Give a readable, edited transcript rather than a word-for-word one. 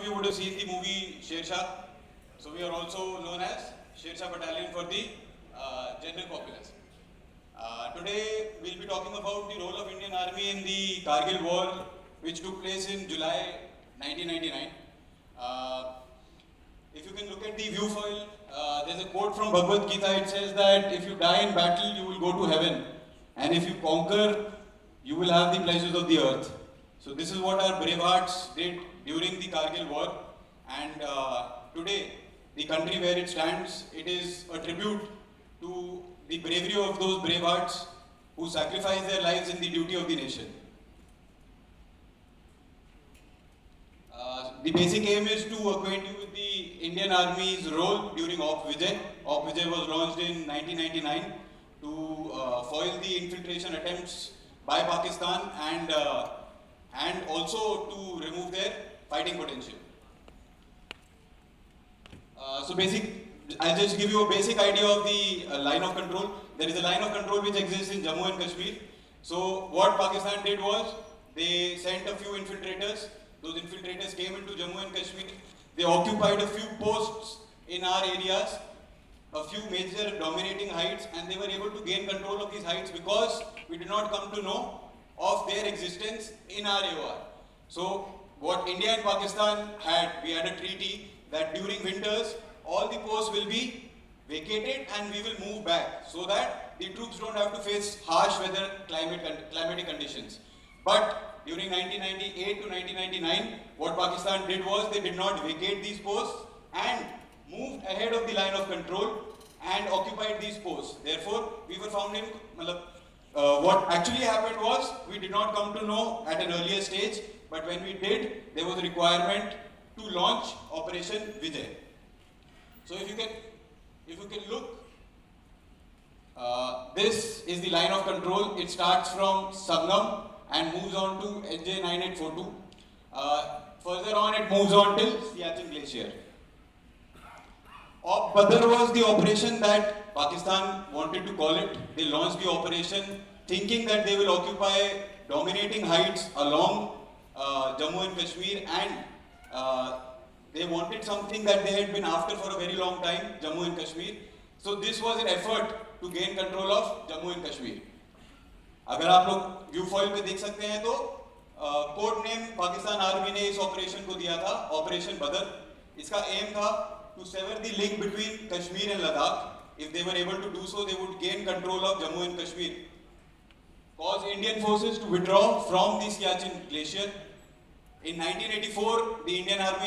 of you would have seen the movie Sher Shah. So we are also known as Sher Shah Battalion for the general populace. Today we'll be talking about the role of Indian Army in the Kargil War, which took place in July 1999. If you can look at the view file, there's a quote from Bhagavad Gita. It says that if you die in battle, you will go to heaven, and if you conquer, you will have the pleasures of the earth. So this is what our brave hearts did during the Kargil War, and today, the country where it stands, it is a tribute to the bravery of those brave hearts who sacrificed their lives in the duty of the nation. The basic aim is to acquaint you with the Indian Army's role during Op Vijay. Op Vijay was launched in 1999 to foil the infiltration attempts by Pakistan and also to remove their fighting potential. I'll just give you a basic idea of the line of control. There is a line of control which exists in Jammu and Kashmir. So what Pakistan did was, they sent a few infiltrators. Those infiltrators came into Jammu and Kashmir. They occupied a few posts in our areas, a few major dominating heights, and they were able to gain control of these heights because we did not come to know of their existence in our AOR. So what India and Pakistan had, we had a treaty that during winters, all the posts will be vacated and we will move back so that the troops don't have to face harsh weather climatic conditions. But during 1998 to 1999, what Pakistan did was they did not vacate these posts and moved ahead of the line of control and occupied these posts. Therefore, we were found in, what actually happened was, we did not come to know at an earlier stage, but when we did, there was a requirement to launch Operation Vijay. So if you can look, this is the line of control. It starts from Sangam and moves on to NJ 9842. Further on, it moves on till Siachen Glacier. Op Badr was the operation that Pakistan wanted to call it. They launched the operation thinking that they will occupy dominating heights along Jammu and Kashmir, and they wanted something that they had been after for a very long time, Jammu and Kashmir. So this was an effort to gain control of Jammu and Kashmir. अगर आप लोग view foil पे देख सकते हैं तो code name Pakistan army ने इस ऑपरेशन को दिया था, ऑपरेशन बदर. इसका एम था to sever the link between Kashmir and Ladakh. If they were able to do so, they would gain control of Jammu and Kashmir, cause Indian forces to withdraw from the Siachen Glacier. In 1984, the Indian Army